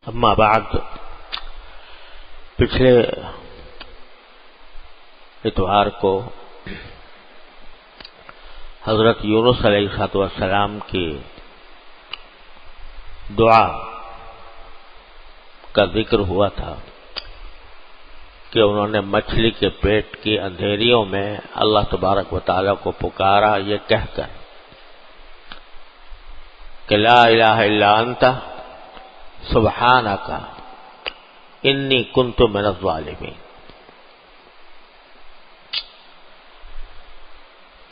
اما بعد، پچھلے اتوار کو حضرت یونس علیہ السلام کی دعا کا ذکر ہوا تھا کہ انہوں نے مچھلی کے پیٹ کی اندھیریوں میں اللہ تبارک و تعالیٰ کو پکارا یہ کہہ کر کہ لا الہ الا انت سبحانک انی کنت من الظالمین۔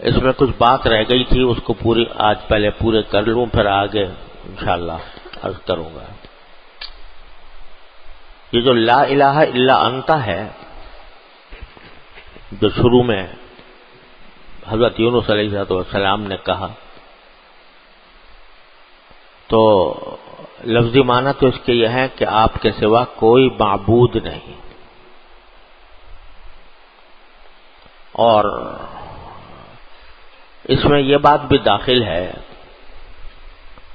اس میں کچھ بات رہ گئی تھی، اس کو آج پہلے پورے کر لوں، پھر آگے انشاءاللہ عرض کروں گا۔ یہ جو لا الہ الا انت ہے، جو شروع میں حضرت یونس علیہ السلام نے کہا، تو لفظی معنی تو اس کے یہ ہے کہ آپ کے سوا کوئی معبود نہیں، اور اس میں یہ بات بھی داخل ہے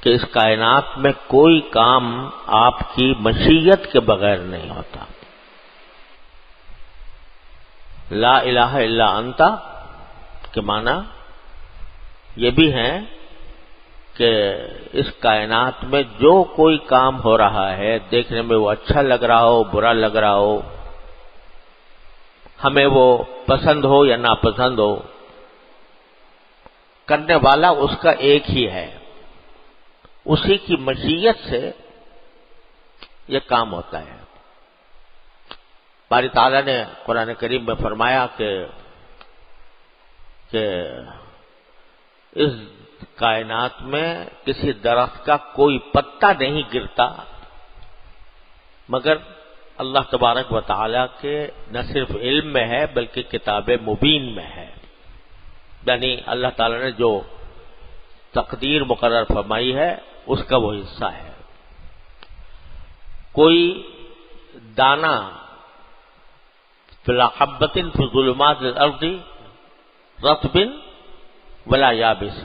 کہ اس کائنات میں کوئی کام آپ کی مشیت کے بغیر نہیں ہوتا۔ لا الہ الا انت کے معنی یہ بھی ہے کہ اس کائنات میں جو کوئی کام ہو رہا ہے، دیکھنے میں وہ اچھا لگ رہا ہو، برا لگ رہا ہو، ہمیں وہ پسند ہو یا ناپسند ہو، کرنے والا اس کا ایک ہی ہے، اسی کی مشیت سے یہ کام ہوتا ہے۔ باری تعالیٰ نے قرآن کریم میں فرمایا کہ اس کائنات میں کسی درخت کا کوئی پتا نہیں گرتا مگر اللہ تبارک و تعالیٰ کے نہ صرف علم میں ہے بلکہ کتاب مبین میں ہے، یعنی اللہ تعالیٰ نے جو تقدیر مقرر فرمائی ہے اس کا وہ حصہ ہے۔ کوئی دانہ فی حبۃ فی ظلمات الارض رطب ولا یابس،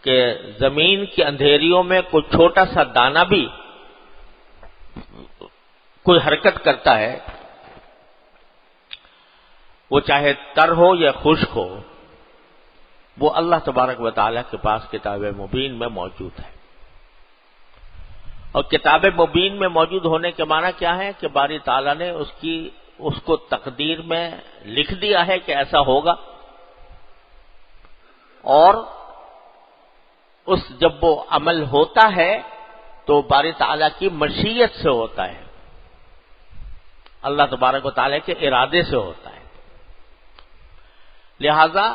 کہ زمین کی اندھیریوں میں کوئی چھوٹا سا دانہ بھی کوئی حرکت کرتا ہے، وہ چاہے تر ہو یا خشک ہو، وہ اللہ تبارک و تعالیٰ کے پاس کتاب مبین میں موجود ہے۔ اور کتاب مبین میں موجود ہونے کے معنی کیا ہے کہ باری تعالیٰ نے اس کو تقدیر میں لکھ دیا ہے کہ ایسا ہوگا، اور جب وہ عمل ہوتا ہے تو باری تعالیٰ کی مشیت سے ہوتا ہے، اللہ تبارک و تعالیٰ کے ارادے سے ہوتا ہے۔ لہذا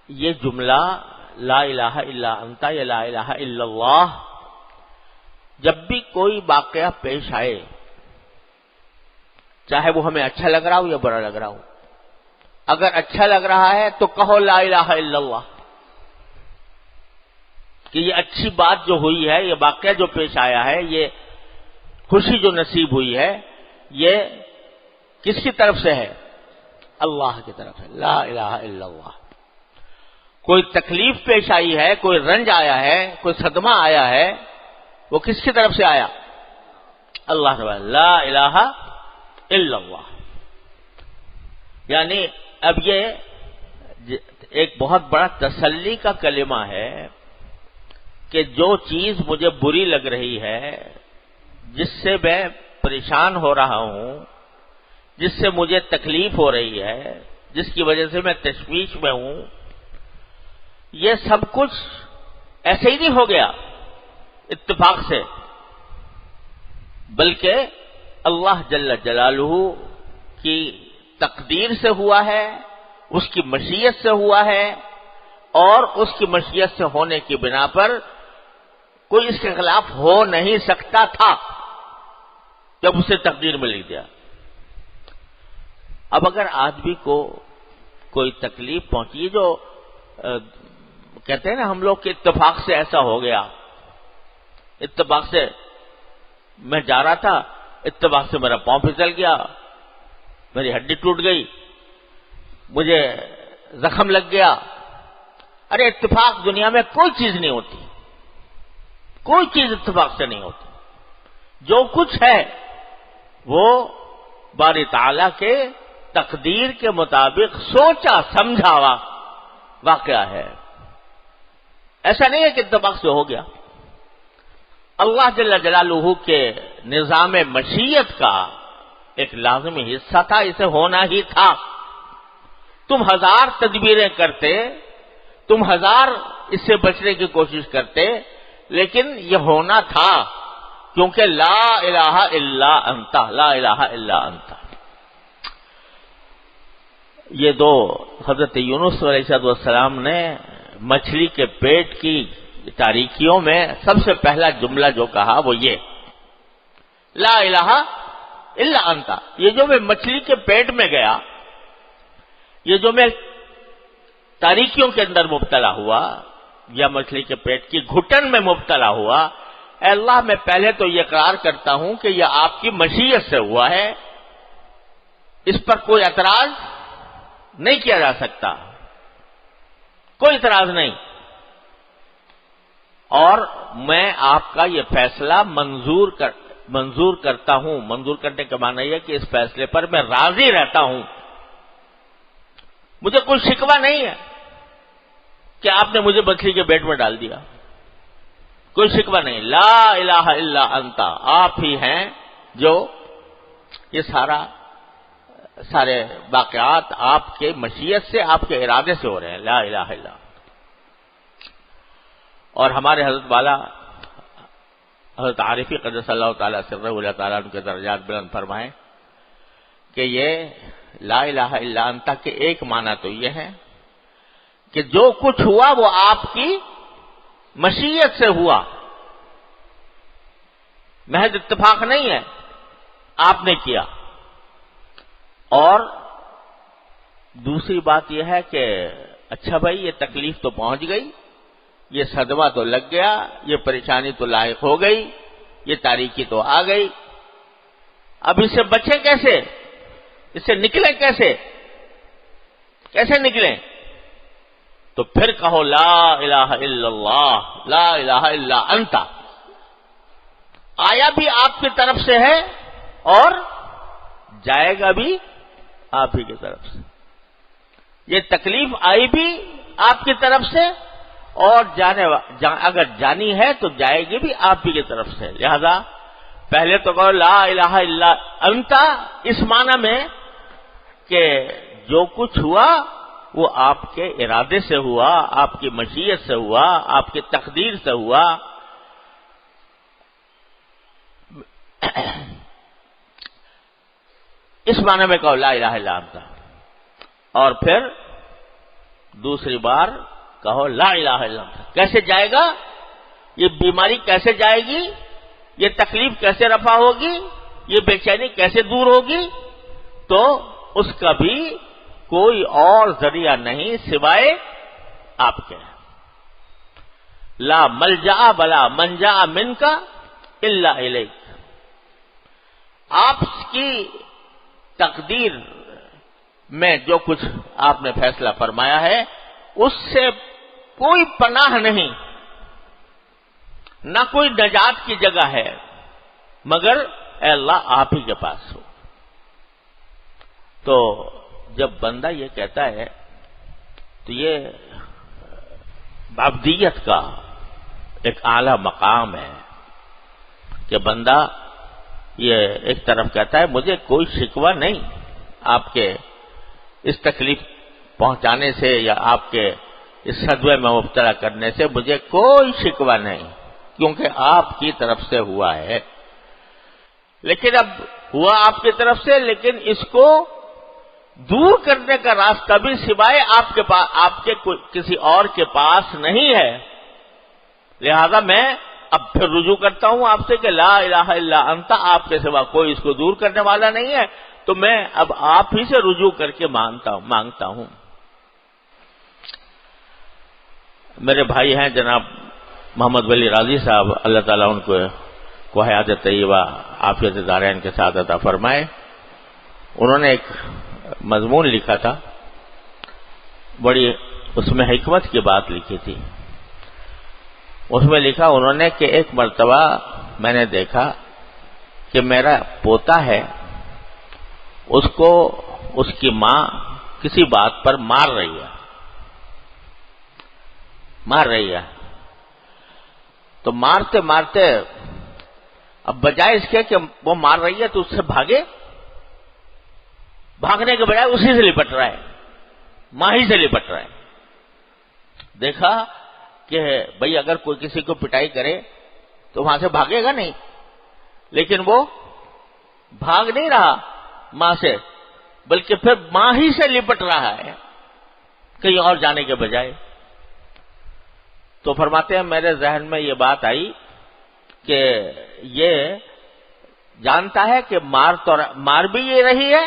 یہ جملہ لا الہ الا انت یا لا الہ الا اللہ، جب بھی کوئی واقعہ پیش آئے، چاہے وہ ہمیں اچھا لگ رہا ہو یا برا لگ رہا ہو، اگر اچھا لگ رہا ہے تو کہو لا الہ الا اللہ، کہ یہ اچھی بات جو ہوئی ہے، یہ واقعہ جو پیش آیا ہے، یہ خوشی جو نصیب ہوئی ہے، یہ کس کی طرف سے ہے؟ اللہ کی طرف ہے، لا الہ الا اللہ۔ کوئی تکلیف پیش آئی ہے، کوئی رنج آیا ہے، کوئی صدمہ آیا ہے، وہ کس کی طرف سے آیا؟ اللہ تعالی، لا الہ الا اللہ۔ یعنی اب یہ ایک بہت بڑا تسلی کا کلمہ ہے کہ جو چیز مجھے بری لگ رہی ہے، جس سے میں پریشان ہو رہا ہوں، جس سے مجھے تکلیف ہو رہی ہے، جس کی وجہ سے میں تشویش میں ہوں، یہ سب کچھ ایسے ہی نہیں ہو گیا اتفاق سے، بلکہ اللہ جل جلالہ کی تقدیر سے ہوا ہے، اس کی مشیت سے ہوا ہے، اور اس کی مشیت سے ہونے کی بنا پر کوئی اس کے خلاف ہو نہیں سکتا تھا جب اسے تقدیر میں لکھ دیا۔ اب اگر آدمی کو کوئی تکلیف پہنچی، جو کہتے ہیں نا ہم لوگ کہ اتفاق سے ایسا ہو گیا، اتفاق سے میں جا رہا تھا، اتفاق سے میرا پاؤں پھسل گیا، میری ہڈی ٹوٹ گئی، مجھے زخم لگ گیا۔ ارے اتفاق دنیا میں کوئی چیز نہیں ہوتی، کوئی چیز اتفاق سے نہیں ہوتی۔ جو کچھ ہے وہ باری تعالیٰ کے تقدیر کے مطابق سوچا سمجھا ہوا واقعہ ہے. ایسا نہیں ہے کہ اتفاق سے ہو گیا. اللہ جل جلالہ کے نظام مشیت کا ایک لازمی حصہ تھا، اسے ہونا ہی تھا. تم ہزار تدبیریں کرتے، تم ہزار اس سے بچنے کی کوشش کرتے، لیکن یہ ہونا تھا، کیونکہ لا الہ الا انت، لا الہ الا انت. یہ دو حضرت یونس علیہ السلام نے مچھلی کے پیٹ کی تاریکیوں میں سب سے پہلا جملہ جو کہا وہ یہ لا الہ الا انت. یہ جو میں مچھلی کے پیٹ میں گیا، یہ جو میں تاریکیوں کے اندر مبتلا ہوا یا مچھلی کے پیٹ کی گھٹن میں مبتلا ہوا، اے اللہ میں پہلے تو یہ اقرار کرتا ہوں کہ یہ آپ کی مشیت سے ہوا ہے، اس پر کوئی اعتراض نہیں کیا جا سکتا، کوئی اعتراض نہیں. اور میں آپ کا یہ فیصلہ منظور کرتا ہوں. منظور کرنے کا معنی یہ کہ اس فیصلے پر میں راضی رہتا ہوں. مجھے کوئی شکوہ نہیں ہے کہ آپ نے مجھے مچھلی کے پیٹ میں ڈال دیا، کوئی شکوہ نہیں. لا الہ الا انت، آپ ہی ہیں جو یہ سارے واقعات آپ کے مشیت سے، آپ کے ارادے سے ہو رہے ہیں. لا الہ الا. اور ہمارے حضرت والا حضرت عارفی قدس اللہ تعالیٰ سرہ اللہ تعالیٰ ان کے درجات بلند فرمائیں کہ یہ لا الہ الا انت کے ایک معنی تو یہ ہے کہ جو کچھ ہوا وہ آپ کی مشیت سے ہوا، محض اتفاق نہیں ہے، آپ نے کیا. اور دوسری بات یہ ہے کہ اچھا بھائی، یہ تکلیف تو پہنچ گئی، یہ صدمہ تو لگ گیا، یہ پریشانی تو لاحق ہو گئی، یہ تاریکی تو آ گئی، اب اس سے بچیں کیسے؟ اس سے نکلیں کیسے نکلیں؟ تو پھر کہو لا الہ الا اللہ، لا الہ الا انت. آیا بھی آپ کی طرف سے ہے اور جائے گا بھی آپ ہی کی طرف سے. یہ تکلیف آئی بھی آپ کی طرف سے اور اگر جانی ہے تو جائے گی بھی آپ ہی کی طرف سے. لہذا پہلے تو کہو لا الہ الا انت اس معنی میں کہ جو کچھ ہوا وہ آپ کے ارادے سے ہوا، آپ کی مشیت سے ہوا، آپ کی تقدیر سے ہوا. اس معنی میں کہو لا الہ الا انت. اور پھر دوسری بار کہو لا الہ الا انت. کیسے جائے گا یہ بیماری؟ کیسے جائے گی یہ تکلیف؟ کیسے رفع ہوگی یہ بے چینی؟ کیسے دور ہوگی؟ تو اس کا بھی کوئی اور ذریعہ نہیں سوائے آپ کے. لا ملجا بلا منجا منک الا الیک. آپ کی تقدیر میں جو کچھ آپ نے فیصلہ فرمایا ہے اس سے کوئی پناہ نہیں، نہ کوئی نجات کی جگہ ہے مگر اے اللہ آپ ہی کے پاس ہو. تو جب بندہ یہ کہتا ہے تو یہ عبدیت کا ایک اعلی مقام ہے کہ بندہ یہ ایک طرف کہتا ہے مجھے کوئی شکوہ نہیں آپ کے اس تکلیف پہنچانے سے یا آپ کے اس صدمے میں مبتلا کرنے سے، مجھے کوئی شکوہ نہیں کیونکہ آپ کی طرف سے ہوا ہے. لیکن اب ہوا آپ کی طرف سے، لیکن اس کو دور کرنے کا راستہ بھی سوائے آپ کے پاس، آپ کے کسی اور کے پاس نہیں ہے. لہذا میں اب پھر رجوع کرتا ہوں آپ سے کہ لا الہ الا انت، آپ کے سوا کوئی اس کو دور کرنے والا نہیں ہے. تو میں اب آپ ہی سے رجوع کر کے مانگتا ہوں. میرے بھائی ہیں جناب محمد ولی راضی صاحب، اللہ تعالیٰ ان کو حیات طیبہ عافیت دارین کے ساتھ عطا فرمائے. انہوں نے ایک مضمون لکھا تھا، بڑی اس میں حکمت کی بات لکھی تھی. اس میں لکھا انہوں نے کہ ایک مرتبہ میں نے دیکھا کہ میرا پوتا ہے، اس کو اس کی ماں کسی بات پر مار رہی ہے، تو مارتے مارتے اب بجائے اس کے کہ وہ مار رہی ہے تو اس سے بھاگنے کے بجائے اسی سے لپٹ رہا ہے، ماں ہی سے لپٹ رہا ہے۔ دیکھا کہ بھئی اگر کوئی کسی کو پٹائی کرے تو وہاں سے بھاگے گا نہیں، لیکن وہ بھاگ نہیں رہا ماں سے، بلکہ پھر ماں ہی سے لپٹ رہا ہے کہیں اور جانے کے بجائے۔ تو فرماتے ہیں میرے ذہن میں یہ بات آئی کہ یہ جانتا ہے کہ مار بھی یہ رہی ہے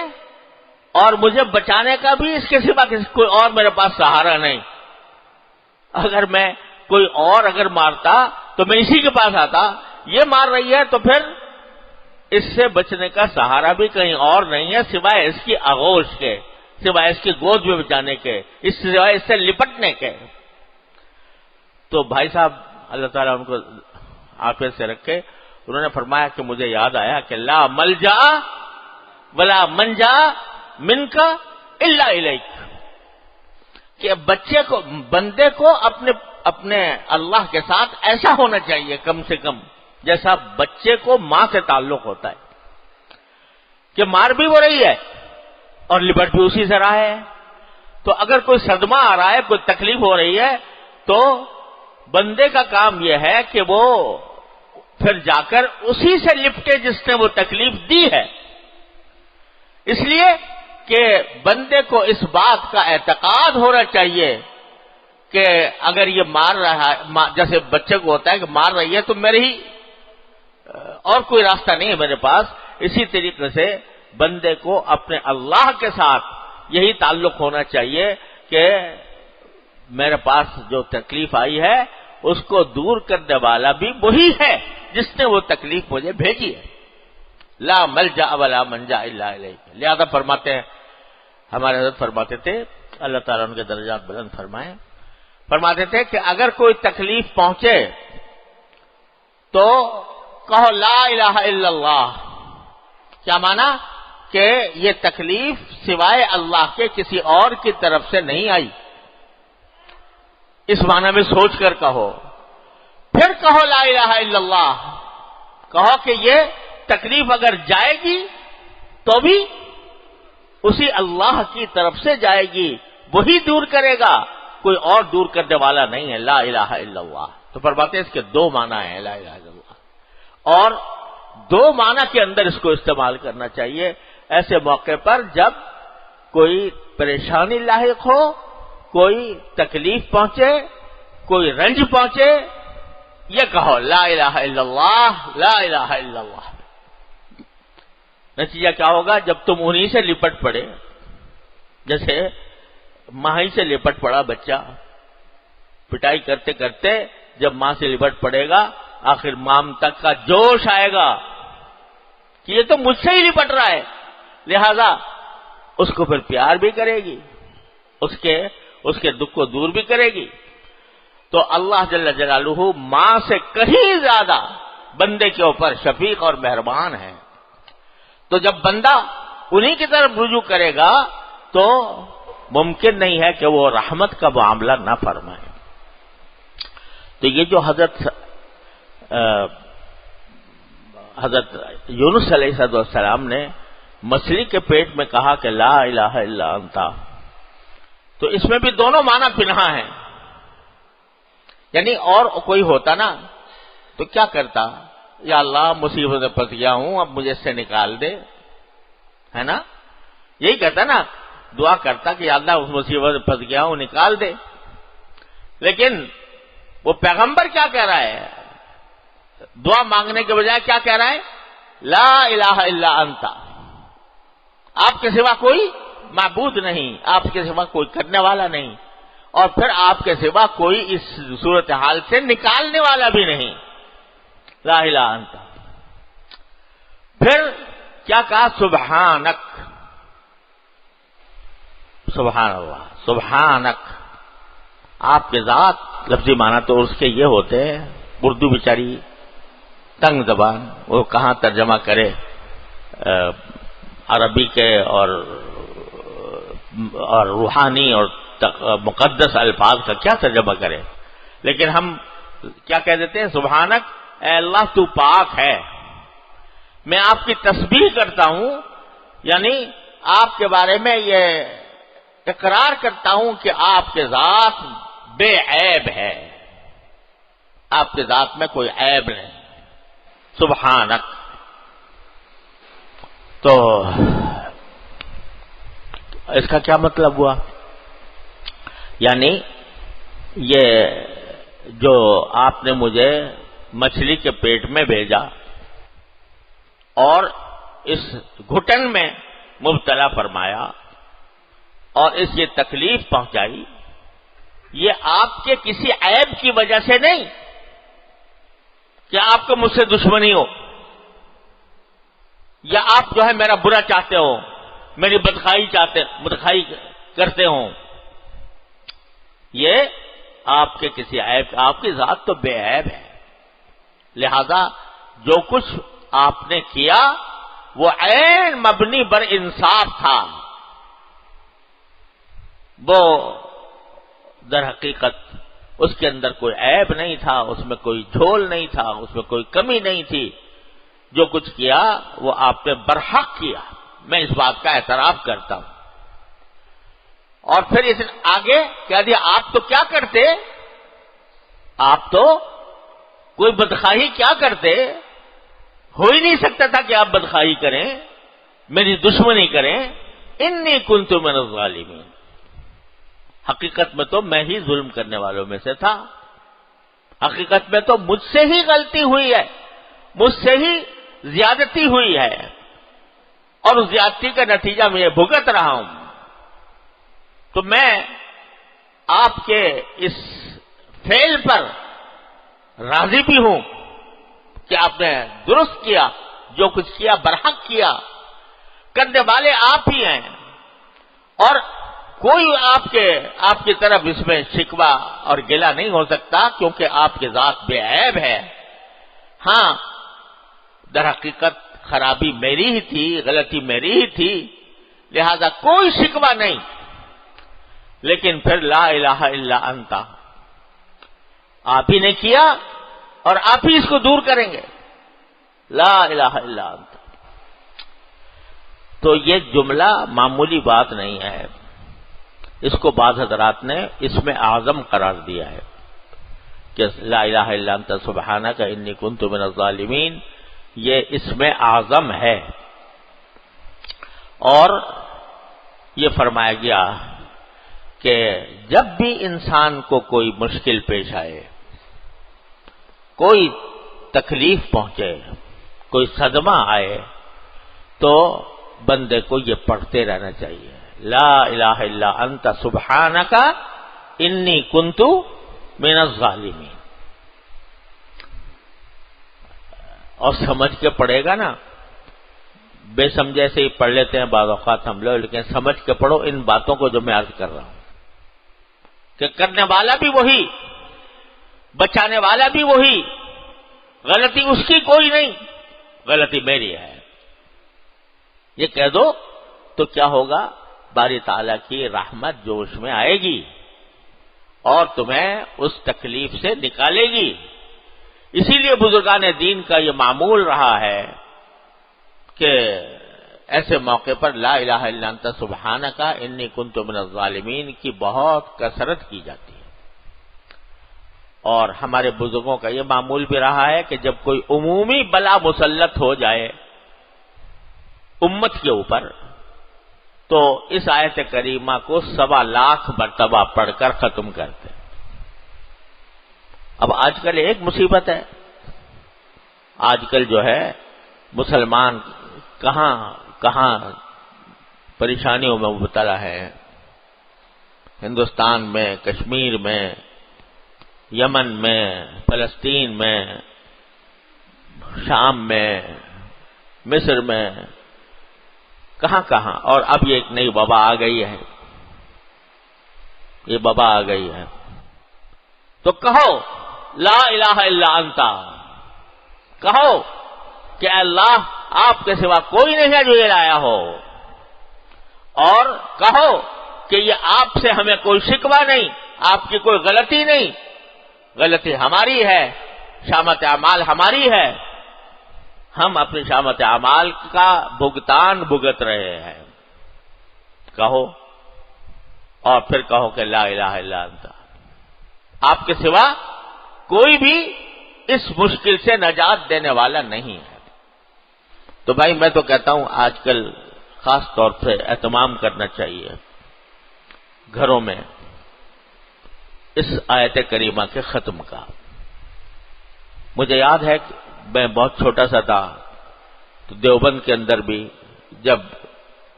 اور مجھے بچانے کا بھی اس کے سوا کوئی اور میرے پاس سہارا نہیں۔ اگر میں کوئی اور اگر مارتا تو میں اسی کے پاس آتا، یہ مار رہی ہے تو پھر اس سے بچنے کا سہارا بھی کہیں اور نہیں ہے سوائے اس کی آغوش کے، سوائے اس کی گود میں بچانے کے، سوائے اس سے لپٹنے کے۔ تو بھائی صاحب اللہ تعالیٰ ان کو عافیت سے رکھے، انہوں نے فرمایا کہ مجھے یاد آیا کہ لا ملجا ولا منجا منک الا الیک، کہ بندے کو اپنے اللہ کے ساتھ ایسا ہونا چاہیے کم سے کم جیسا بچے کو ماں سے تعلق ہوتا ہے، کہ مار بھی وہ رہی ہے اور لپٹ بھی اسی سے رہا ہے۔ تو اگر کوئی صدمہ آ رہا ہے، کوئی تکلیف ہو رہی ہے، تو بندے کا کام یہ ہے کہ وہ پھر جا کر اسی سے لپٹے جس نے وہ تکلیف دی ہے۔ اس لیے کہ بندے کو اس بات کا اعتقاد ہونا چاہیے کہ اگر یہ مار رہا ہے، جیسے بچے کو ہوتا ہے کہ مار رہی ہے تو میرے ہی اور کوئی راستہ نہیں ہے میرے پاس، اسی طریقے سے بندے کو اپنے اللہ کے ساتھ یہی تعلق ہونا چاہیے کہ میرے پاس جو تکلیف آئی ہے اس کو دور کرنے والا بھی وہی ہے جس نے وہ تکلیف مجھے بھیجی ہے۔ لا ملجا ولا منجا الا الیک۔ لہذا فرماتے ہیں، ہمارے حضرت فرماتے تھے، اللہ تعالیٰ ان کے درجات بلند فرمائے، فرماتے تھے کہ اگر کوئی تکلیف پہنچے تو کہو لا الہ الا اللہ۔ کیا معنی؟ کہ یہ تکلیف سوائے اللہ کے کسی اور کی طرف سے نہیں آئی، اس معنی میں سوچ کر کہو۔ پھر کہو لا الہ الا اللہ، کہو کہ یہ تکلیف اگر جائے گی تو بھی اسی اللہ کی طرف سے جائے گی، وہی دور کرے گا، کوئی اور دور کرنے والا نہیں ہے۔ لا الہ الا اللہ۔ تو فرماتے ہیں اس کے دو معنی ہیں لا الہ الا اللہ، اور دو معنی کے اندر اس کو استعمال کرنا چاہیے ایسے موقع پر جب کوئی پریشانی لاحق ہو، کوئی تکلیف پہنچے، کوئی رنج پہنچے، یہ کہو لا الہ الا اللہ، لا الہ الا اللہ۔ نتیجہ کیا ہوگا؟ جب تم انہی سے لپٹ پڑے، جیسے ماں ہی سے لپٹ پڑا بچہ، پٹائی کرتے کرتے جب ماں سے لپٹ پڑے گا، آخر ماں تک کا جوش آئے گا کہ یہ تو مجھ سے ہی لپٹ رہا ہے، لہذا اس کو پھر پیار بھی کرے گی، اس کے دکھ کو دور بھی کرے گی۔ تو اللہ جل جلالہ ماں سے کہیں زیادہ بندے کے اوپر شفیق اور مہربان ہے۔ تو جب بندہ انہی کی طرف رجوع کرے گا تو ممکن نہیں ہے کہ وہ رحمت کا معاملہ نہ فرمائے۔ تو یہ جو حضرت یونس علیہ السلام نے مچھلی کے پیٹ میں کہا کہ لا الہ الا انت، تو اس میں بھی دونوں معنی پنہا ہیں۔ یعنی اور کوئی ہوتا نا تو کیا کرتا؟ یا اللہ مصیبت میں پھنس گیا ہوں، اب مجھے اس سے نکال دے، ہے نا؟ یہی کہتا نا، دعا کرتا کہ یا اللہ اس مصیبت میں پھنس گیا ہوں، نکال دے۔ لیکن وہ پیغمبر کیا کہہ رہا ہے؟ دعا مانگنے کے بجائے کیا کہہ رہا ہے؟ لا الہ الا انت، آپ کے سوا کوئی معبود نہیں، آپ کے سوا کوئی کرنے والا نہیں، اور پھر آپ کے سوا کوئی اس صورتحال سے نکالنے والا بھی نہیں۔ لا الہ انت۔ پھر کیا کہا؟ سبحانک، سبحان اللہ، سبحانک۔ آپ کے ذات، لفظی معنی تو اس کے یہ ہوتے ہیں، اردو بیچاری تنگ زبان، وہ کہاں ترجمہ کرے عربی کے اور روحانی اور مقدس الفاظ کا کیا ترجمہ کرے. لیکن ہم کیا کہہ دیتے ہیں؟ سبحانک، اے اللہ تو پاک ہے، میں آپ کی تسبیح کرتا ہوں، یعنی آپ کے بارے میں یہ اقرار کرتا ہوں کہ آپ کے ذات بے عیب ہے، آپ کے ذات میں کوئی عیب نہیں. سبحانک. تو اس کا کیا مطلب ہوا؟ یعنی یہ جو آپ نے مجھے مچھلی کے پیٹ میں بھیجا اور اس گھٹن میں مبتلا فرمایا اور اس یہ تکلیف پہنچائی، یہ آپ کے کسی عیب کی وجہ سے نہیں کہ آپ کو مجھ سے دشمنی ہو یا آپ جو ہے میرا برا چاہتے ہو، میری بدخائی کرتے ہوں. یہ آپ کے کسی عیب، آپ کی ذات تو بے عیب ہے، لہذا جو کچھ آپ نے کیا وہ عین مبنی بر انصاف تھا، وہ در حقیقت اس کے اندر کوئی عیب نہیں تھا، اس میں کوئی جھول نہیں تھا، اس میں کوئی کمی نہیں تھی. جو کچھ کیا وہ آپ نے برحق کیا، میں اس بات کا اعتراف کرتا ہوں. اور پھر اس نے آگے کہہ دیا آپ تو کیا کرتے، آپ تو کوئی بدخواہی کیا کرتے، ہو ہی نہیں سکتا تھا کہ آپ بدخواہی کریں، میری دشمنی کریں. انی کنت من الظالمین، حقیقت میں تو میں ہی ظلم کرنے والوں میں سے تھا، حقیقت میں تو مجھ سے ہی غلطی ہوئی ہے، مجھ سے ہی زیادتی ہوئی ہے اور اس زیادتی کا نتیجہ میں بھگت رہا ہوں. تو میں آپ کے اس فعل پر راضی بھی ہوں کہ آپ نے درست کیا، جو کچھ کیا برحق کیا، کرنے والے آپ ہی ہیں اور کوئی آپ کی طرف اس میں شکوہ اور گلہ نہیں ہو سکتا کیونکہ آپ کی ذات بے عیب ہے. ہاں در حقیقت خرابی میری ہی تھی، غلطی میری ہی تھی، لہذا کوئی شکوہ نہیں. لیکن پھر لا الہ الا انت، آپ ہی نے کیا اور آپ ہی اس کو دور کریں گے. لا الہ الا انت. تو یہ جملہ معمولی بات نہیں ہے، اس کو بعض حضرات نے اس میں اعظم قرار دیا ہے کہ لا الہ الا انت سبحانک انی کنت من الظالمین، یہ اس میں اعظم ہے. اور یہ فرمایا گیا کہ جب بھی انسان کو کوئی مشکل پیش آئے، کوئی تکلیف پہنچے، کوئی صدمہ آئے، تو بندے کو یہ پڑھتے رہنا چاہیے، لا الہ الا انت سبحانک انی کنت من الظالمین. اور سمجھ کے پڑھے گا نا، بے سمجھے سے ہی پڑھ لیتے ہیں بعض اوقات ہم لوگ، لیکن سمجھ کے پڑھو ان باتوں کو جو میں عرض کر رہا ہوں کہ کرنے والا بھی وہی، بچانے والا بھی وہی، غلطی اس کی کوئی نہیں، غلطی میری ہے. یہ کہہ دو تو کیا ہوگا؟ باری تعالیٰ کی رحمت جوش میں آئے گی اور تمہیں اس تکلیف سے نکالے گی. اسی لیے بزرگان دین کا یہ معمول رہا ہے کہ ایسے موقع پر لا الہ الا انت سبحانک انی کنت من الظالمین کی بہت کثرت کی جاتی ہے. اور ہمارے بزرگوں کا یہ معمول بھی رہا ہے کہ جب کوئی عمومی بلا مسلط ہو جائے امت کے اوپر تو اس آیت کریمہ کو 1.25 لاکھ مرتبہ پڑھ کر ختم کرتے. اب آج کل ایک مصیبت ہے، آج کل جو ہے مسلمان کہاں کہاں پریشانیوں میں مبتلا ہے، ہندوستان میں، کشمیر میں، یمن میں، فلسطین میں، شام میں، مصر میں، کہاں کہاں. اور اب یہ ایک نئی وبا آ گئی ہے، یہ وبا آ گئی ہے. تو کہو لا الہ الا انت، کہو کہ اللہ آپ کے سوا کوئی نہیں ہے جو یہ لایا ہو، اور کہو کہ یہ آپ سے ہمیں کوئی شکوہ نہیں، آپ کی کوئی غلطی نہیں، غلطی ہماری ہے، شامت اعمال ہماری ہے، ہم اپنی شامت اعمال کا بھگتان بھگت رہے ہیں، کہو، اور پھر کہو کہ لا الہ الا انت، آپ کے سوا کوئی بھی اس مشکل سے نجات دینے والا نہیں ہے۔ تو بھائی میں تو کہتا ہوں آج کل خاص طور سے اہتمام کرنا چاہیے گھروں میں اس آیت کریمہ کے ختم کا۔ مجھے یاد ہے کہ میں بہت چھوٹا سا تھا تو دیوبند کے اندر بھی جب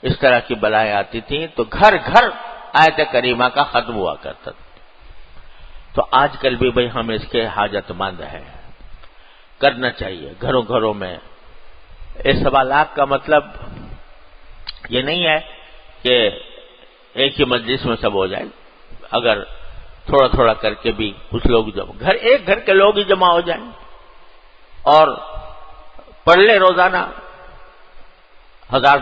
اس طرح کی بلائیں آتی تھیں تو گھر گھر آیت کریمہ کا ختم ہوا کرتا تھا۔ تو آج کل بھی بھئی ہم اس کے حاجت مند ہیں، کرنا چاہیے گھروں گھروں میں۔ اس سوالات کا مطلب یہ نہیں ہے کہ ایک ہی مجلس میں سب ہو جائے، اگر تھوڑا تھوڑا کر کے بھی کچھ لوگ جب ایک گھر کے لوگ ہی جمع ہو جائیں اور پڑھ لیں روزانہ 1000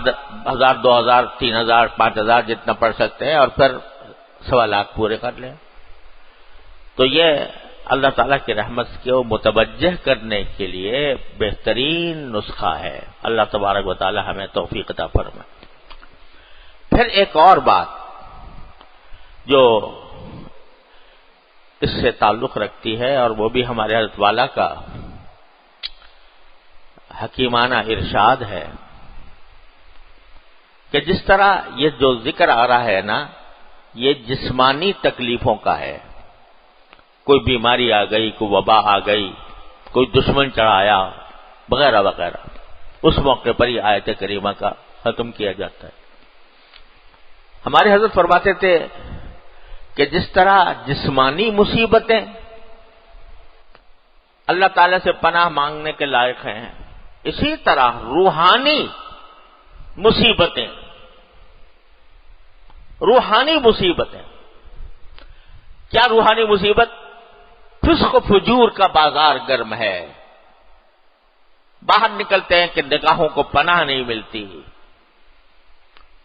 2000 3000 5000 جتنا پڑھ سکتے ہیں، اور پھر سوالات پورے کر لیں، تو یہ اللہ تعالیٰ کی رحمت کو متوجہ کرنے کے لیے بہترین نسخہ ہے۔ اللہ تبارک و تعالیٰ ہمیں توفیق عطا فرمائے۔ پھر ایک اور بات جو اس سے تعلق رکھتی ہے، اور وہ بھی ہمارے حضرت والا کا حکیمانہ ارشاد ہے کہ جس طرح یہ جو ذکر آ رہا ہے نا، یہ جسمانی تکلیفوں کا ہے، کوئی بیماری آ گئی، کوئی وبا آ گئی، کوئی دشمن چڑھایا وغیرہ وغیرہ، اس موقع پر یہ آیت کریمہ کا ختم کیا جاتا ہے۔ ہمارے حضرت فرماتے تھے کہ جس طرح جسمانی مصیبتیں اللہ تعالیٰ سے پناہ مانگنے کے لائق ہیں، اسی طرح روحانی مصیبتیں، روحانی مصیبتیں کیا؟ روحانی مصیبت فسق و فجور کا بازار گرم ہے، باہر نکلتے ہیں کہ نگاہوں کو پناہ نہیں ملتی،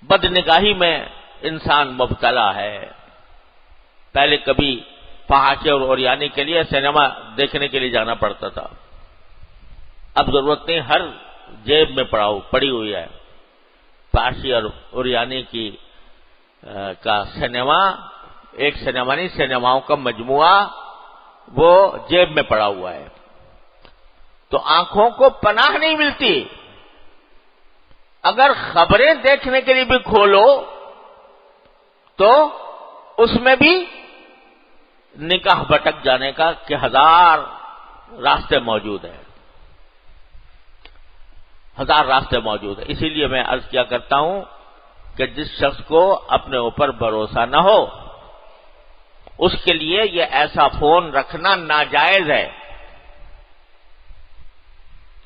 بد نگاہی میں انسان مبتلا ہے۔ پہلے کبھی فحاشی اور اوریانی کے لیے سینما دیکھنے کے لیے جانا پڑتا تھا، اب ضرورت نہیں، ہر جیب میں پڑی ہوئی ہے فحاشی اور اوریانی کی کا سینما، ایک سینما نہیں، سینماؤں کا مجموعہ وہ جیب میں پڑا ہوا ہے، تو آنکھوں کو پناہ نہیں ملتی۔ اگر خبریں دیکھنے کے لیے بھی کھولو تو اس میں بھی نگاہ بھٹک جانے کا کہ 1000 راستے موجود ہیں، 1000 راستے موجود ہیں۔ اسی لیے میں عرض کیا کرتا ہوں کہ جس شخص کو اپنے اوپر بھروسہ نہ ہو اس کے لیے یہ ایسا فون رکھنا ناجائز ہے،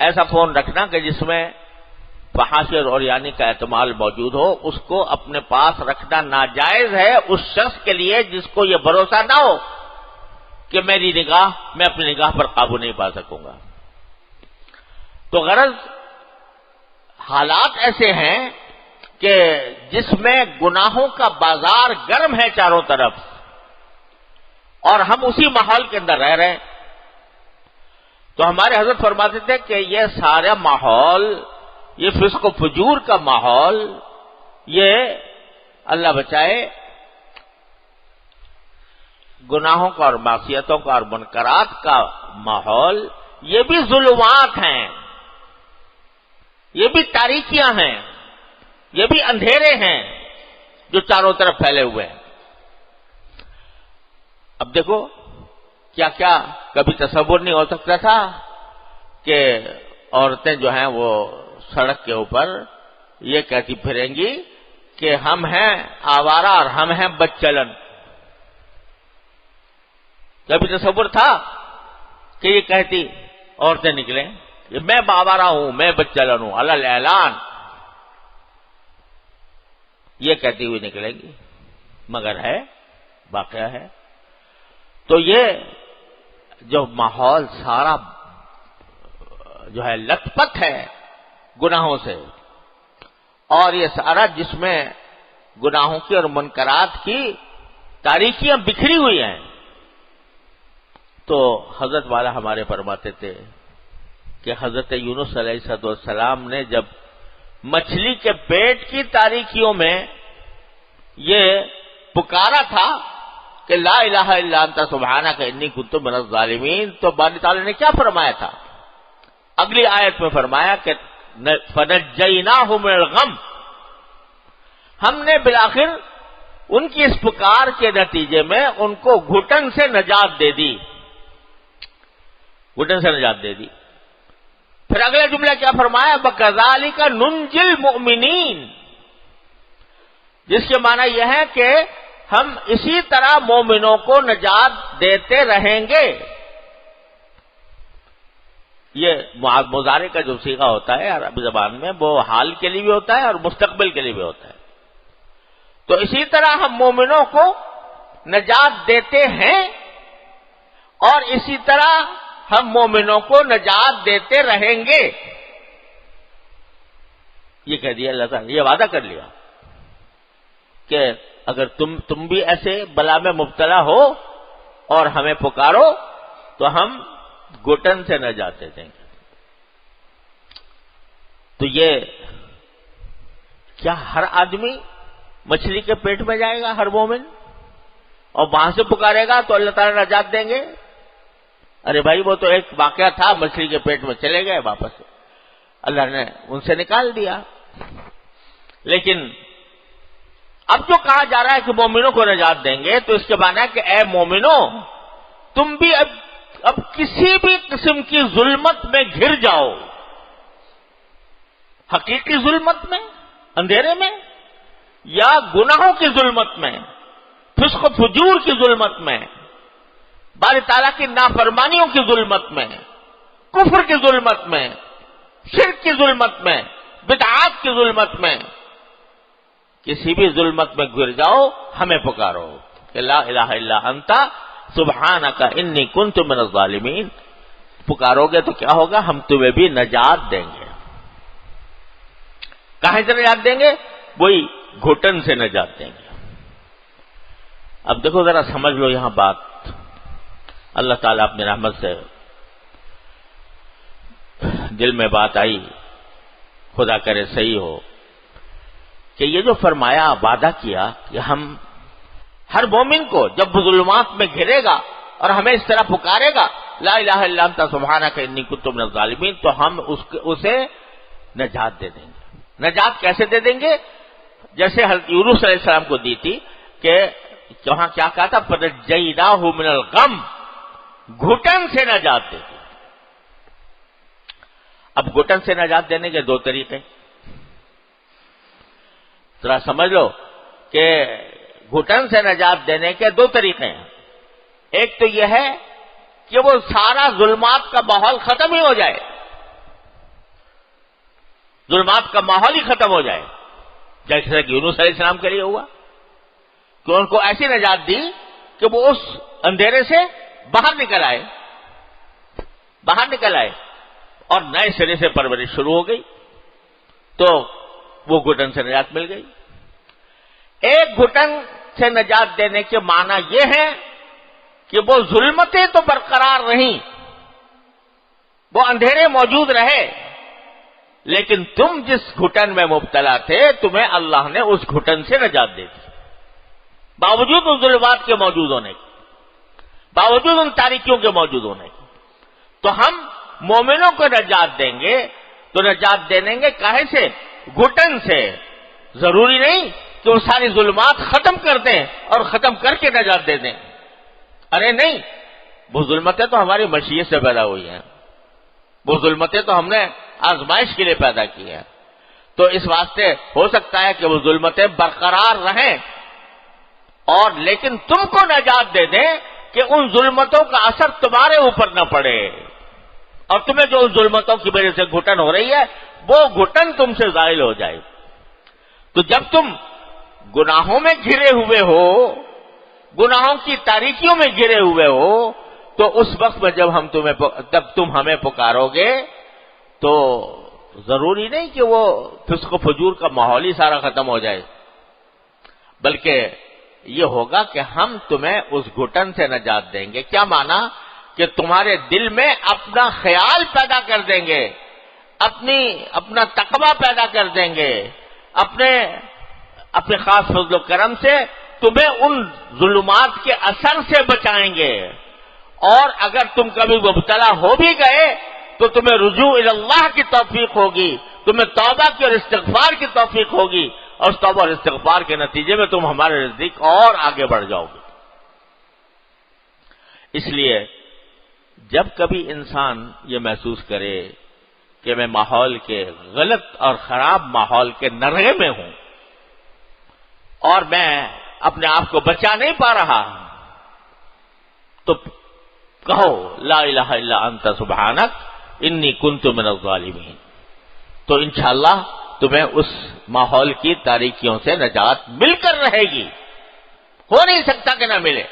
ایسا فون رکھنا کہ جس میں فحاشی اور اوریانی کا احتمال موجود ہو، اس کو اپنے پاس رکھنا ناجائز ہے اس شخص کے لیے جس کو یہ بھروسہ نہ ہو کہ میں اپنی نگاہ پر قابو نہیں پا سکوں گا۔ تو غرض حالات ایسے ہیں کہ جس میں گناہوں کا بازار گرم ہے چاروں طرف، اور ہم اسی ماحول کے اندر رہ رہے ہیں۔ تو ہمارے حضرت فرماتے تھے کہ یہ سارا ماحول، یہ فسق و فجور کا ماحول، یہ اللہ بچائے گناہوں کا اور معصیتوں کا اور منکرات کا ماحول، یہ بھی ظلمات ہیں، یہ بھی تاریکیاں ہیں، یہ بھی اندھیرے ہیں جو چاروں طرف پھیلے ہوئے ہیں۔ اب دیکھو کیا کیا کبھی تصور نہیں ہو سکتا تھا کہ عورتیں جو ہیں وہ سڑک کے اوپر یہ کہتی پھریں گی کہ ہم ہیں آوارہ اور ہم ہیں بدچلن۔ کبھی تصور تھا کہ یہ کہتی عورتیں نکلیں کہ میں آوارہ ہوں، میں بدچلن ہوں، علی اعلان یہ کہتی ہوئی نکلیں گی؟ مگر ہے، واقعہ ہے۔ تو یہ جو ماحول سارا جو ہے لت پت ہے گناہوں سے، اور یہ سارا جس میں گناہوں کی اور منکرات کی تاریکیاں بکھری ہوئی ہیں. تو حضرت والا ہمارے فرماتے تھے کہ حضرت یونس علیہ السلام نے جب مچھلی کے پیٹ کی تاریکیوں میں یہ پکارا تھا کہ لا الہ الا انت سبحانک انی کنت من الظالمین، تو باری تعالیٰ نے کیا فرمایا تھا؟ اگلی آیت میں فرمایا کہ فنجیناہ من الغم، ہم نے بالآخر ان کی اس پکار کے نتیجے میں ان کو گھٹن سے نجات دے دی، گھٹن سے نجات دے دی. پھر اگلا جملہ کیا فرمایا؟ وَكَذَلِكَ نُنْجِي الْمُؤْمِنِينَ، جس کے معنی یہ ہے کہ ہم اسی طرح مومنوں کو نجات دیتے رہیں گے. یہ مضارع کا جو صیغہ ہوتا ہے عربی زبان میں وہ حال کے لیے بھی ہوتا ہے اور مستقبل کے لیے بھی ہوتا ہے. تو اسی طرح ہم مومنوں کو نجات دیتے ہیں اور اسی طرح ہم مومنوں کو نجات دیتے رہیں گے. یہ کہہ دیا اللہ تعالیٰ، یہ وعدہ کر لیا کہ اگر تم بھی ایسے بلا میں مبتلا ہو اور ہمیں پکارو تو ہم گھٹن سے نجات دیں گے. تو یہ کیا ہر آدمی مچھلی کے پیٹ میں جائے گا، ہر مومن، اور وہاں سے پکارے گا تو اللہ تعالیٰ نجات دیں گے؟ ارے بھائی وہ تو ایک واقعہ تھا، مچھلی کے پیٹ میں چلے گئے، واپس اللہ نے ان سے نکال دیا. لیکن اب جو کہا جا رہا ہے کہ مومنوں کو نجات دیں گے، تو اس کے معنی ہے کہ اے مومنوں تم بھی اب کسی بھی قسم کی ظلمت میں گھر جاؤ، حقیقی ظلمت میں، اندھیرے میں، یا گناہوں کی ظلمت میں، فسق و فجور کی ظلمت میں، باری تعالیٰ کی نافرمانیوں کی ظلمت میں، کفر کی ظلمت میں، شرک کی ظلمت میں، بدعات کی ظلمت میں، کسی بھی ظلمت میں گر جاؤ، ہمیں پکارو کہ لا الہ الا انت سبحانک انی کنت من الظالمین. پکارو گے تو کیا ہوگا؟ ہم تمہیں بھی نجات دیں گے. کہاں سے نجات دیں گے؟ وہی گھٹن سے نجات دیں گے. اب دیکھو ذرا سمجھ لو یہاں بات. اللہ تعالیٰ اپنی رحمت سے دل میں بات آئی، خدا کرے صحیح ہو، کہ یہ جو فرمایا، وعدہ کیا کہ ہم ہر مومن کو جب وہ ظلمات میں گھرے گا اور ہمیں اس طرح پکارے گا لا الہ الا انت سبحانک انی کنت من الظالمین، تو ہم اسے نجات دے دیں گے. نجات کیسے دے دیں گے؟ جیسے حضرت یونس علیہ السلام کو دی تھی کہ وہاں کیا کہا تھا؟ فنجیناہ من الغم، گھٹن سے نجات دے دی. اب گھٹن سے نجات دینے کے دو طریقے، ذرا سمجھ لو کہ گھٹن سے نجات دینے کے دو طریقے ہیں. ایک تو یہ ہے کہ وہ سارا ظلمات کا ماحول ختم ہی ہو جائے، ظلمات کا ماحول ہی ختم ہو جائے، جیسے کہ یونس علیہ السلام کے لیے ہوا کہ ان کو ایسی نجات دی کہ وہ اس اندھیرے سے باہر نکل آئے اور نئے سرے سے پرورش شروع ہو گئی، تو وہ گھٹن سے نجات مل گئی. ایک گھٹن سے نجات دینے کے معنی یہ ہے کہ وہ ظلمتیں تو برقرار رہیں، وہ اندھیرے موجود رہے، لیکن تم جس گھٹن میں مبتلا تھے تمہیں اللہ نے اس گھٹن سے نجات دے دی، باوجود ان ظلمات کے موجود ہونے کے، باوجود ان تاریکیوں کے موجود ہونے کے. تو ہم مومنوں کو نجات دیں گے، تو نجات دے دیں گے کاہے سے؟ گھٹن سے. ضروری نہیں کہ وہ ساری ظلمات ختم کر دیں اور ختم کر کے نجات دے دیں. ارے نہیں، وہ ظلمتیں تو ہماری مشیت سے پیدا ہوئی ہیں، وہ ظلمتیں تو ہم نے آزمائش کے لیے پیدا کی ہیں. تو اس واسطے ہو سکتا ہے کہ وہ ظلمتیں برقرار رہیں، اور لیکن تم کو نجات دے دیں کہ ان ظلمتوں کا اثر تمہارے اوپر نہ پڑے، اور تمہیں جو ان ظلمتوں کی وجہ سے گھٹن ہو رہی ہے وہ گھٹن تم سے زائل ہو جائے. تو جب تم گناہوں میں گھرے ہوئے ہو، گناہوں کی تاریکیوں میں گھرے ہوئے ہو، تو اس وقت میں جب تم ہمیں پکارو گے تو ضروری نہیں کہ وہ فسق و فجور کا ماحول ہی سارا ختم ہو جائے، بلکہ یہ ہوگا کہ ہم تمہیں اس گھٹن سے نجات دیں گے۔ کیا مانا؟ کہ تمہارے دل میں اپنا خیال پیدا کر دیں گے، اپنا تقوی پیدا کر دیں گے، اپنے خاص فضل و کرم سے تمہیں ان ظلمات کے اثر سے بچائیں گے، اور اگر تم کبھی مبتلا ہو بھی گئے تو تمہیں رجوع الی اللہ کی توفیق ہوگی، تمہیں توبہ کی اور استغفار کی توفیق ہوگی، اور اس توبہ اور استغفار کے نتیجے میں تم ہمارے نزدیک اور آگے بڑھ جاؤ گے۔ اس لیے جب کبھی انسان یہ محسوس کرے کہ میں ماحول کے غلط اور خراب ماحول کے نرغے میں ہوں اور میں اپنے آپ کو بچا نہیں پا رہا، تو کہو لا الہ الا انت سبحانک انی کنت من الظالمین، تو انشاءاللہ تمہیں اس ماحول کی تاریکیوں سے نجات مل کر رہے گی، ہو نہیں سکتا کہ نہ ملے۔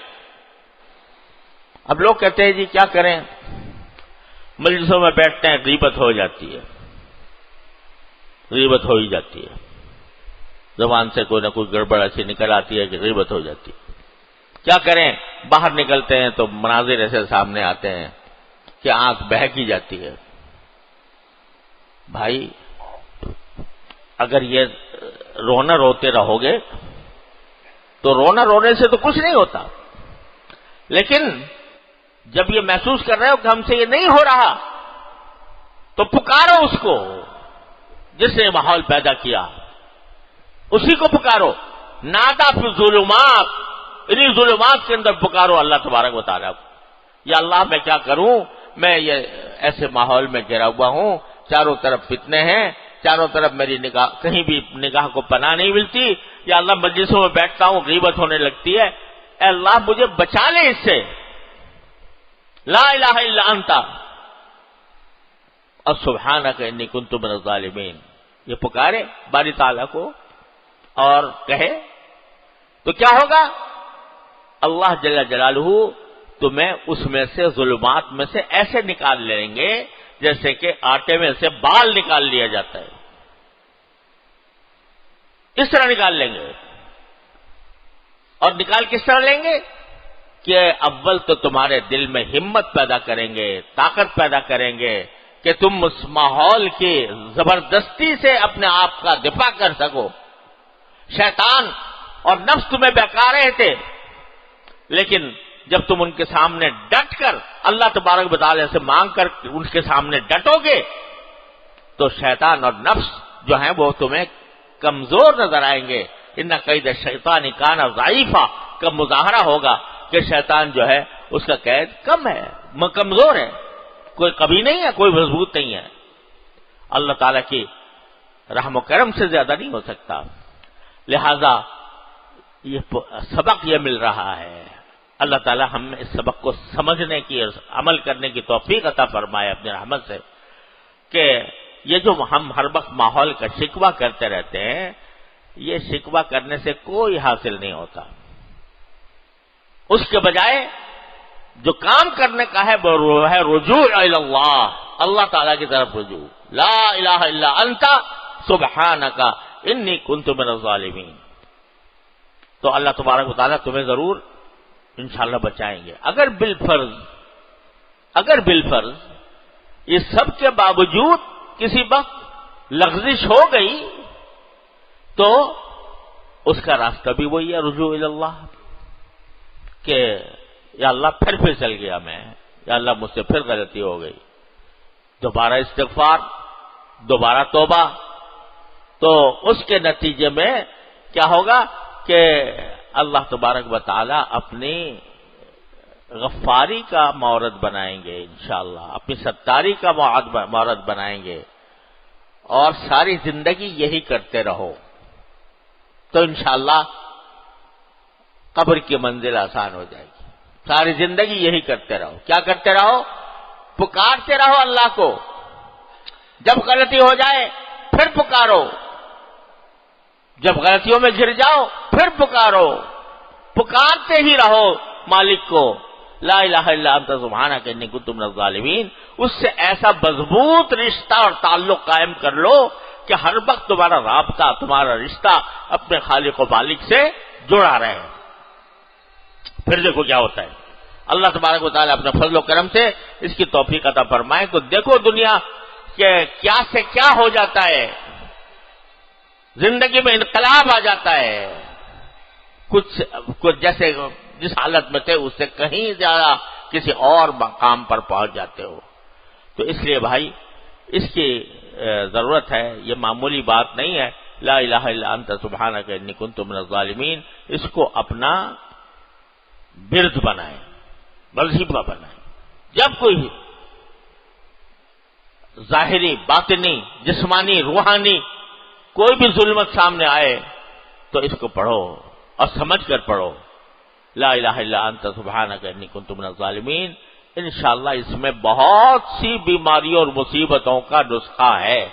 اب لوگ کہتے ہیں جی کیا کریں، مجلسوں میں بیٹھتے ہیں، غیبت ہو جاتی ہے، غیبت ہو ہی جاتی ہے، زبان سے کوئی نہ کوئی گڑبڑ ایسی نکل آتی ہے کہ غیبت ہو جاتی ہے۔ کیا کریں، باہر نکلتے ہیں تو مناظر ایسے سامنے آتے ہیں کہ آنکھ بہک ہی جاتی ہے۔ بھائی اگر یہ رونا روتے رہو گے تو رونا رونے سے تو کچھ نہیں ہوتا، لیکن جب یہ محسوس کر رہے ہو کہ ہم سے یہ نہیں ہو رہا تو پکارو اس کو جس نے ماحول پیدا کیا، اسی کو پکارو۔ نادا فی الظلمات، انہی ظلمات کے اندر پکارو اللہ تبارک و تعالیٰ کو، یا اللہ میں کیا کروں، میں یہ ایسے ماحول میں گھرا ہوا ہوں، چاروں طرف فتنے ہیں، چاروں طرف میری نگاہ، کہیں بھی نگاہ کو پناہ نہیں ملتی، یا اللہ مجلسوں میں بیٹھتا ہوں غیبت ہونے لگتی ہے، اے اللہ مجھے بچا لے اس سے، لا الہ الا انت اور سبحانک انی کنت من الظالمین، یہ پکارے باری تعالیٰ کو اور کہے تو کیا ہوگا؟ اللہ جل جلالہ تمہیں اس میں سے، ظلمات میں سے ایسے نکال لیں گے جیسے کہ آٹے میں سے بال نکال لیا جاتا ہے، اس طرح نکال لیں گے۔ اور نکال کس طرح لیں گے؟ کہ اول تو تمہارے دل میں ہمت پیدا کریں گے، طاقت پیدا کریں گے کہ تم اس ماحول کی زبردستی سے اپنے آپ کا دفاع کر سکو۔ شیطان اور نفس تمہیں بہکا رہے تھے، لیکن جب تم ان کے سامنے ڈٹ کر اللہ تبارک و تعالیٰ سے مانگ کر ان کے سامنے ڈٹو گے تو شیطان اور نفس جو ہیں وہ تمہیں کمزور نظر آئیں گے۔ ان قید الشیطان کان ضعیفا کا مظاہرہ ہوگا کہ شیطان جو ہے اس کا قید کم ہے، کمزور ہے، کوئی قوی نہیں ہے، کوئی مضبوط نہیں ہے، اللہ تعالیٰ کی رحم و کرم سے زیادہ نہیں ہو سکتا۔ لہذا یہ سبق یہ مل رہا ہے، اللہ تعالیٰ ہم اس سبق کو سمجھنے کی اور عمل کرنے کی توفیق عطا فرمائے اپنی رحمت سے، کہ یہ جو ہم ہر وقت ماحول کا شکوہ کرتے رہتے ہیں، یہ شکوہ کرنے سے کوئی حاصل نہیں ہوتا، اس کے بجائے جو کام کرنے کا ہے وہ ہے رجوع الی اللہ، اللہ تعالیٰ کی طرف رجوع، لا الہ الا انت سبحانک انی کنت من الظالمین۔ تو اللہ تبارک و تعالیٰ تمہیں ضرور انشاءاللہ بچائیں گے۔ اگر بالفرض یہ سب کے باوجود کسی وقت لغزش ہو گئی تو اس کا راستہ بھی وہی ہے رجوع الی اللہ، کہ یا اللہ پھر چل گیا میں، یا اللہ مجھ سے پھر غلطی ہو گئی، دوبارہ استغفار، دوبارہ توبہ۔ تو اس کے نتیجے میں کیا ہوگا کہ اللہ تبارک و تعالی اپنی غفاری کا مورد بنائیں گے انشاءاللہ، اپنی ستاری کا مورد بنائیں گے، اور ساری زندگی یہی کرتے رہو تو انشاءاللہ قبر کی منزل آسان ہو جائے گی۔ ساری زندگی یہی کرتے رہو، کیا کرتے رہو؟ پکارتے رہو اللہ کو، جب غلطی ہو جائے پھر پکارو، جب غلطیوں میں گر جاؤ پھر پکارو، پکارتے ہی رہو مالک کو، لا الہ الا انت سبحانک انی کنت من الظالمین، اس سے ایسا مضبوط رشتہ اور تعلق قائم کر لو کہ ہر وقت تمہارا رابطہ، تمہارا رشتہ اپنے خالق و مالک سے جڑا رہے۔ پھر دیکھو کیا ہوتا ہے، اللہ تبارک و تعالیٰ اپنے فضل و کرم سے اس کی توفیق عطا فرمائے تو دیکھو دنیا کہ کیا سے کیا ہو جاتا ہے، زندگی میں انقلاب آ جاتا ہے، کچھ جیسے جس حالت میں تھے اس سے کہیں زیادہ کسی اور مقام پر پہنچ جاتے ہو۔ تو اس لیے بھائی اس کی ضرورت ہے، یہ معمولی بات نہیں ہے، لا الہ الا انت سبحانک انی کنت من الظالمین، اس کو اپنا برد بنائیں، وظیفہ بنائیں۔ جب کوئی ظاہری، باطنی، جسمانی، روحانی کوئی بھی ظلمت سامنے آئے تو اس کو پڑھو اور سمجھ کر پڑھو، لا الہ الا انت سبحانک انی کنت من الظالمین۔ انشاءاللہ اس میں بہت سی بیماریوں اور مصیبتوں کا نسخہ ہے۔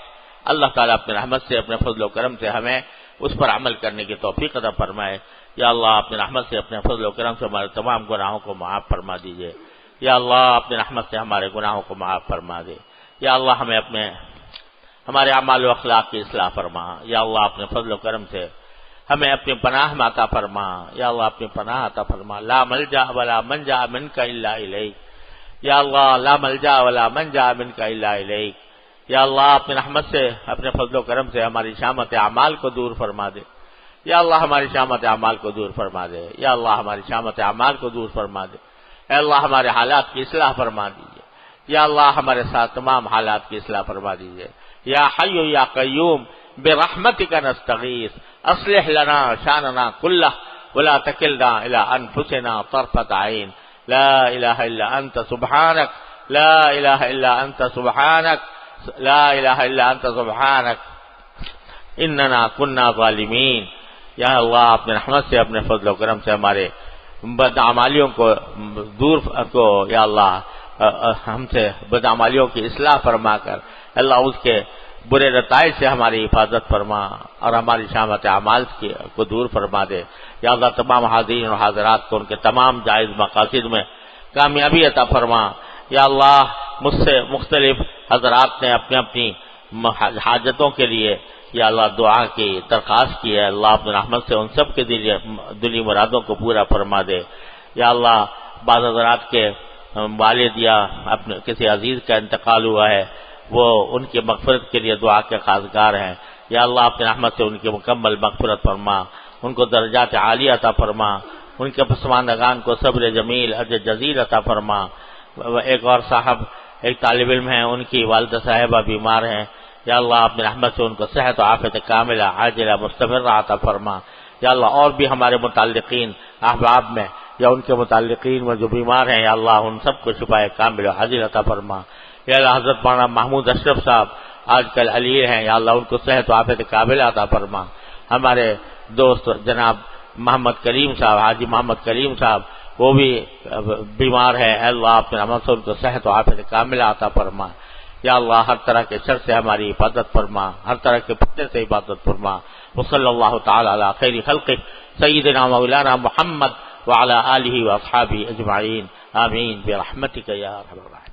اللہ تعالیٰ اپنے رحمت سے، اپنے فضل و کرم سے ہمیں اس پر عمل کرنے کی توفیق عطا فرمائے۔ یا اللہ اپنے رحمت سے، اپنے فضل و کرم سے ہمارے تمام گناہوں کو معاف فرما دیجئے۔ یا اللہ اپنے رحمت سے ہمارے گناہوں کو معاف فرما دے۔ یا اللہ ہمیں ہمارے اعمال و اخلاق کی اصلاح فرما۔ یا اللہ اپنے فضل و کرم سے ہمیں اپنی پناہ میں عطا فرما۔ یا اللہ اپنی پناہ عطا فرما۔ لا ملجا ولا منجا منک الا الیک۔ یا اللہ لا ملجا ولا منجا منک الا الیک۔ یا اللہ اپنی رحمت سے، اپنے فضل و کرم سے ہماری شامت اعمال کو دور فرما دے۔ یا اللہ ہماری شامت اعمال کو دور فرما دے۔ یا اللہ ہماری شامت اعمال کو دور فرما دے۔ اے اللہ ہمارے حالات کی اصلاح فرما دیجیے۔ یا اللہ ہمارے ساتھ تمام حالات کی اصلاح فرما دیجیے۔ یا حی یا قیوم برحمتک نستغیث اصلح لنا شاننا کلہ ولا تکلنا الی انفسنا طرفۃ عین لا الہ الا انت سبحانک لا الہ الا انت سبحانک لا الہ الا انت سبحانک اننا کننا ظالمین۔ یا اللہ اپنے رحمت سے، اپنے فضل و کرم سے ہمارے بدعمالیوں کو دور کو، یا اللہ ہم سے بدعمالیوں کی اصلاح فرما کر اللہ اس کے برے نتائج سے ہماری حفاظت فرما اور ہماری شامت اعمال کو دور فرما دے۔ یا اللہ تمام حاضرین اور حاضرات کو ان کے تمام جائز مقاصد میں کامیابی عطا فرما۔ یا اللہ مجھ سے مختلف حضرات نے اپنی اپنی حاجتوں کے لیے یا اللہ دعا کی درخواست کی ہے، اللہ اپنے رحمت سے ان سب کے دلی مرادوں کو پورا فرما دے۔ یا اللہ بعض حضرات کے والد یا اپنے کسی عزیز کا انتقال ہوا ہے، وہ ان کی مغفرت کے لیے دعا کے خواستگار ہیں۔ یا اللہ اپنے رحمت سے ان کی مکمل مغفرت فرما، ان کو درجات عالیہ عطا فرما، ان کے پسماندگان کو صبر جمیل اجر جزیل عطا فرما۔ ایک اور صاحب ایک طالب علم ہیں، ان کی والدہ صاحبہ بیمار ہیں، یا اللہ اپنے رحمت سے ان کو صحت و عافیت کاملہ عاجلہ مستمرہ عطا فرما۔ یا اللہ اور بھی ہمارے متعلقین احباب میں یا ان کے متعلقین میں جو بیمار ہیں، یا اللہ ان سب کو شفا کامل و عاجل عطا فرما۔ یا اللہ حضرت مولانا محمود اشرف صاحب آج کل علی ہیں، یا اللہ ان کو صحت و عافیت کامل عطا فرما۔ ہمارے دوست جناب محمد کریم صاحب، حاجی محمد کریم صاحب، وہ بھی بیمار ہے، اے اللہ اپنے رحمت سے ان کو صحت و عافیت کامل عطا فرما۔ یا اللہ ہر طرح کے شر سے ہماری حفاظت فرما، ہر طرح کے فتنے سے حفاظت فرما۔ وصلی اللہ تعالی علی خیر خلقہ سیدنا مولانا محمد وعلی آلہ واصحابہ اجمعین، آمین برحمتک یا ارحم الراحمین۔